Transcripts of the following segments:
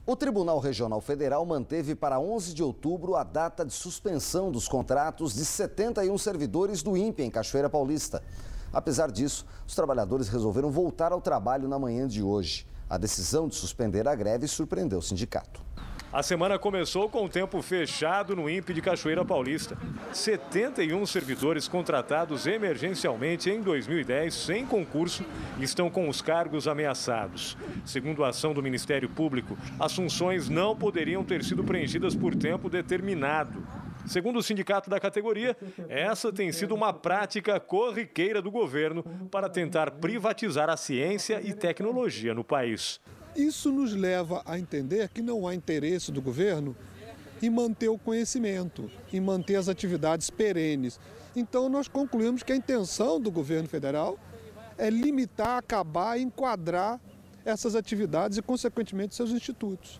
O Tribunal Regional Federal manteve para 11 de outubro a data de suspensão dos contratos de 71 servidores do INPE em Cachoeira Paulista. Apesar disso, os trabalhadores resolveram voltar ao trabalho na manhã de hoje. A decisão de suspender a greve surpreendeu o sindicato. A semana começou com o tempo fechado no INPE de Cachoeira Paulista. 71 servidores contratados emergencialmente em 2010, sem concurso, estão com os cargos ameaçados. Segundo a ação do Ministério Público, as funções não poderiam ter sido preenchidas por tempo determinado. Segundo o sindicato da categoria, essa tem sido uma prática corriqueira do governo para tentar privatizar a ciência e tecnologia no país. Isso nos leva a entender que não há interesse do governo em manter o conhecimento, em manter as atividades perenes. Então, nós concluímos que a intenção do governo federal é limitar, acabar, enquadrar essas atividades e, consequentemente, seus institutos.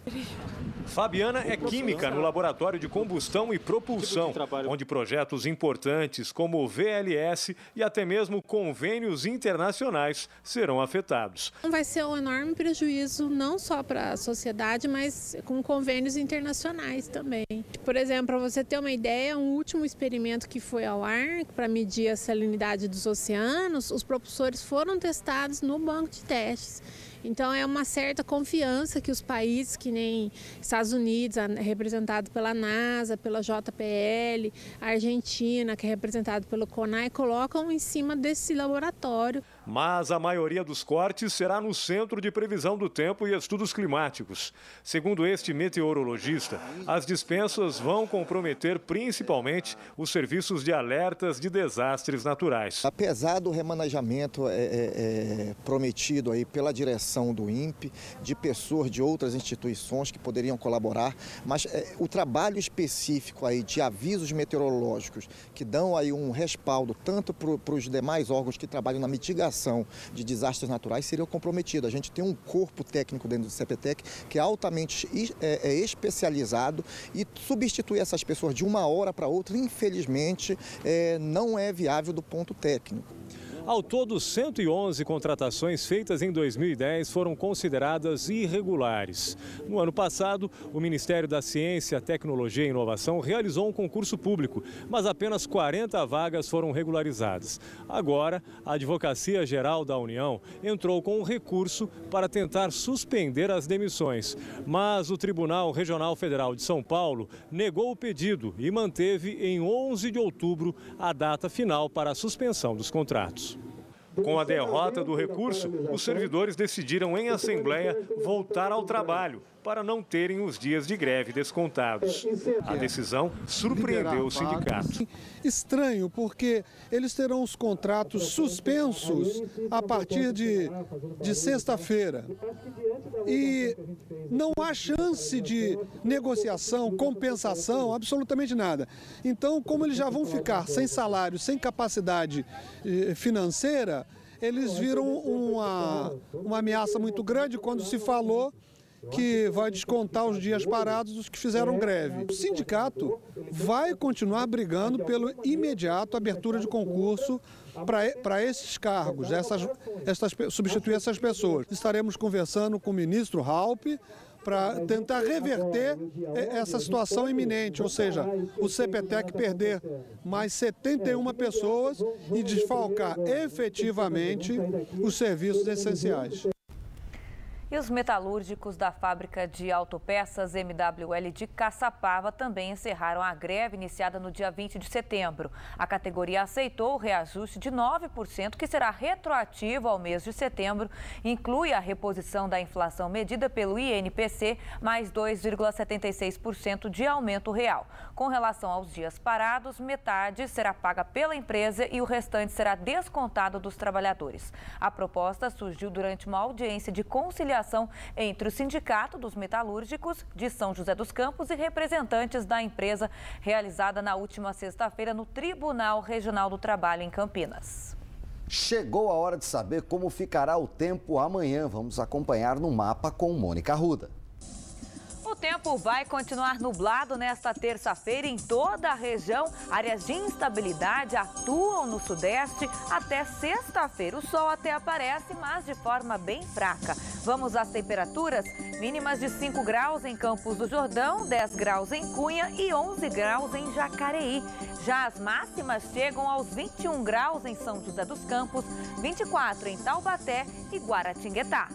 Fabiana é química no Laboratório de Combustão e Propulsão, onde projetos importantes como o VLS e até mesmo convênios internacionais serão afetados. Vai ser um enorme prejuízo não só para a sociedade, mas com convênios internacionais também. Por exemplo, para você ter uma ideia, um último experimento que foi ao ar para medir a salinidade dos oceanos, os propulsores foram testados no banco de testes. Então é uma certa confiança que os países, que nem Estados Unidos, representado pela NASA, pela JPL, a Argentina, que é representado pelo CONAI, colocam em cima desse laboratório. Mas a maioria dos cortes será no Centro de Previsão do Tempo e Estudos Climáticos. Segundo este meteorologista, as dispensas vão comprometer principalmente os serviços de alertas de desastres naturais. Apesar do remanejamento prometido aí pela direção do INPE, de pessoas de outras instituições que poderiam colaborar, mas o trabalho específico aí de avisos meteorológicos que dão aí um respaldo tanto para os demais órgãos que trabalham na mitigação de desastres naturais seria comprometido. A gente tem um corpo técnico dentro do CPTEC que é altamente especializado e substituir essas pessoas de uma hora para outra, infelizmente, não é viável do ponto técnico. Ao todo, 111 contratações feitas em 2010 foram consideradas irregulares. No ano passado, o Ministério da Ciência, Tecnologia e Inovação realizou um concurso público, mas apenas 40 vagas foram regularizadas. Agora, a Advocacia Geral da União entrou com um recurso para tentar suspender as demissões. Mas o Tribunal Regional Federal de São Paulo negou o pedido e manteve em 11 de outubro a data final para a suspensão dos contratos. Com a derrota do recurso, os servidores decidiram em assembleia voltar ao trabalho para não terem os dias de greve descontados. A decisão surpreendeu o sindicato. Estranho, porque eles terão os contratos suspensos a partir de sexta-feira. E não há chance de negociação, compensação, absolutamente nada. Então, como eles já vão ficar sem salário, sem capacidade financeira, eles viram uma ameaça muito grande quando se falou que vai descontar os dias parados dos que fizeram greve. O sindicato vai continuar brigando pelo imediato abertura de concurso para esses cargos, substituir essas pessoas. Estaremos conversando com o ministro Raupp para tentar reverter essa situação iminente, ou seja, o CPTEC perder mais 71 pessoas e desfalcar efetivamente os serviços essenciais. E os metalúrgicos da fábrica de autopeças MWL de Caçapava também encerraram a greve iniciada no dia 20 de setembro. A categoria aceitou o reajuste de 9%, que será retroativo ao mês de setembro. Inclui a reposição da inflação medida pelo INPC, mais 2,76% de aumento real. Com relação aos dias parados, metade será paga pela empresa e o restante será descontado dos trabalhadores. A proposta surgiu durante uma audiência de conciliação entre o Sindicato dos Metalúrgicos de São José dos Campos e representantes da empresa, realizada na última sexta-feira no Tribunal Regional do Trabalho em Campinas. Chegou a hora de saber como ficará o tempo amanhã. Vamos acompanhar no mapa com Mônica Arruda. O tempo vai continuar nublado nesta terça-feira em toda a região. Áreas de instabilidade atuam no sudeste. Até sexta-feira o sol até aparece, mas de forma bem fraca. Vamos às temperaturas? Mínimas de 5 graus em Campos do Jordão, 10 graus em Cunha e 11 graus em Jacareí. Já as máximas chegam aos 21 graus em São José dos Campos, 24 em Taubaté e Guaratinguetá.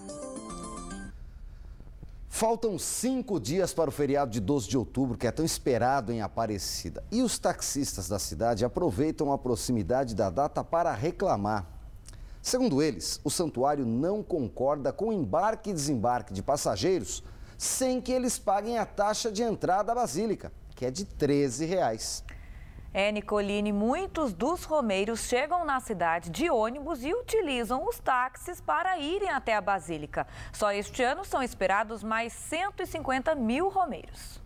Faltam 5 dias para o feriado de 12 de outubro, que é tão esperado em Aparecida. E os taxistas da cidade aproveitam a proximidade da data para reclamar. Segundo eles, o santuário não concorda com o embarque e desembarque de passageiros sem que eles paguem a taxa de entrada à Basílica, que é de R$ 13. Nicoline, muitos dos romeiros chegam na cidade de ônibus e utilizam os táxis para irem até a Basílica. Só este ano são esperados mais 150 mil romeiros.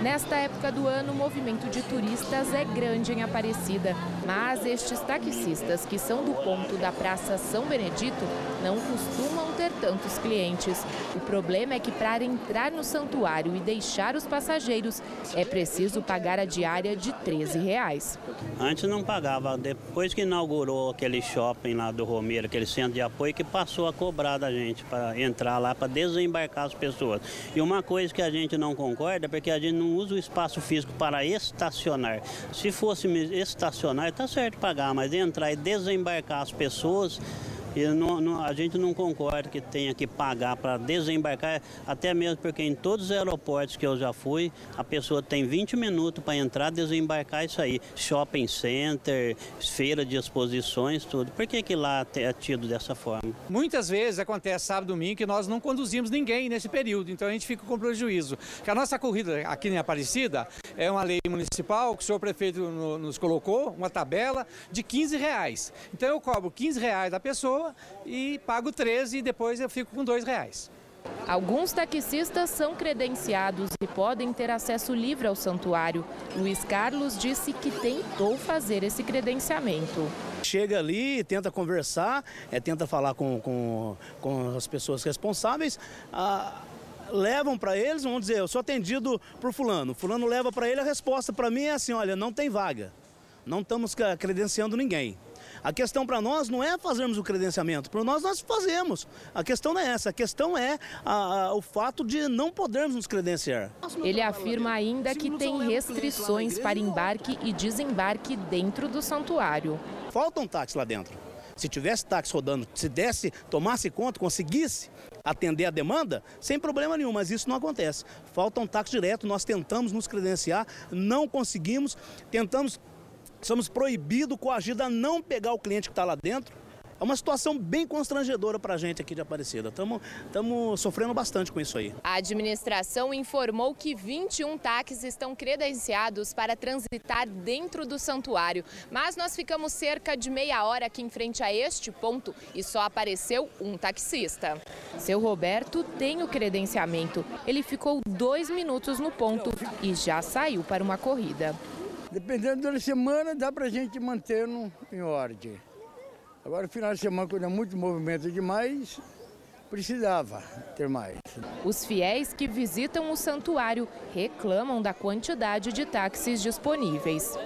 Nesta época do ano, o movimento de turistas é grande em Aparecida. Mas estes taxistas, que são do ponto da Praça São Benedito, não costumam ter tantos clientes. O problema é que para entrar no santuário e deixar os passageiros, é preciso pagar a diária de R$ 13. Antes não pagava, depois que inaugurou aquele shopping lá do Romeiro, aquele centro de apoio, que passou a cobrar da gente para entrar lá, para desembarcar as pessoas. E uma coisa que a gente não concorda é porque a gente não usa o espaço físico para estacionar. Se fosse estacionar, tá certo pagar, mas entrar e desembarcar as pessoas, a gente não concorda que tenha que pagar para desembarcar, até mesmo porque em todos os aeroportos que eu já fui, a pessoa tem 20 minutos para entrar, desembarcar e sair. Shopping center, feira de exposições, tudo. Por que lá é tido dessa forma? Muitas vezes acontece sábado e domingo que nós não conduzimos ninguém nesse período, então a gente fica com prejuízo. Que a nossa corrida aqui em Aparecida é uma lei municipal que o senhor prefeito nos colocou, uma tabela de R$ 15. Então eu cobro R$ 15 da pessoa e pago 13 e depois eu fico com R$ 2. Alguns taxistas são credenciados e podem ter acesso livre ao santuário. Luiz Carlos disse que tentou fazer esse credenciamento. Chega ali, tenta conversar, tenta falar com as pessoas responsáveis, levam para eles, vamos dizer, eu sou atendido por fulano leva para ele, a resposta para mim é assim, olha, não tem vaga, não estamos credenciando ninguém. A questão para nós não é fazermos o credenciamento, para nós fazemos. A questão não é essa, a questão é o fato de não podermos nos credenciar. Ele afirma ainda que tem restrições para embarque e desembarque dentro do santuário. Falta um táxi lá dentro. Se tivesse táxi rodando, se tomasse conta, conseguisse atender a demanda, sem problema nenhum, mas isso não acontece. Falta um táxi direto, nós tentamos nos credenciar, não conseguimos, somos proibidos, coagidos a não pegar o cliente que está lá dentro. É uma situação bem constrangedora para a gente aqui de Aparecida. Estamos sofrendo bastante com isso aí. A administração informou que 21 táxis estão credenciados para transitar dentro do santuário. Mas nós ficamos cerca de meia hora aqui em frente a este ponto e só apareceu um taxista. Seu Roberto tem o credenciamento. Ele ficou 2 minutos no ponto e já saiu para uma corrida. Dependendo da semana, dá para a gente manter em ordem. Agora, no final de semana, quando é muito movimento demais, precisava ter mais. Os fiéis que visitam o santuário reclamam da quantidade de táxis disponíveis.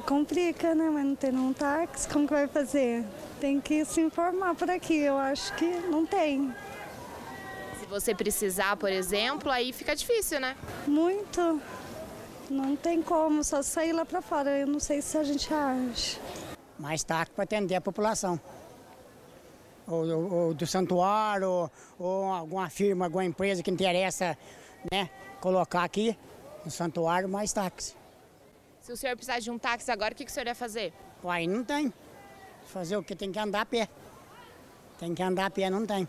Complica, né? Mas não tem um táxi, como que vai fazer? Tem que se informar por aqui, eu acho que não tem. Se você precisar, por exemplo, aí fica difícil, né? Muito. Não tem como, só sair lá para fora, eu não sei se a gente acha. Mais táxi para atender a população. Ou do santuário, ou alguma firma, alguma empresa que interessa, né, colocar aqui no santuário mais táxi. Se o senhor precisar de um táxi agora, o que o senhor ia fazer? Aí não tem. Fazer o que? Tem que andar a pé. Tem que andar a pé, não tem.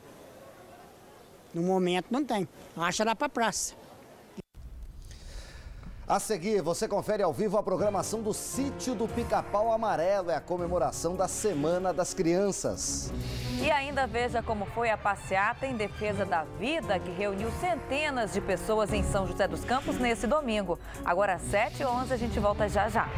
No momento não tem. Acha lá para a praça. A seguir, você confere ao vivo a programação do Sítio do Pica-Pau Amarelo. É a comemoração da Semana das Crianças. E ainda veja como foi a passeata em defesa da vida, que reuniu centenas de pessoas em São José dos Campos nesse domingo. Agora, às 7h11, a gente volta já já.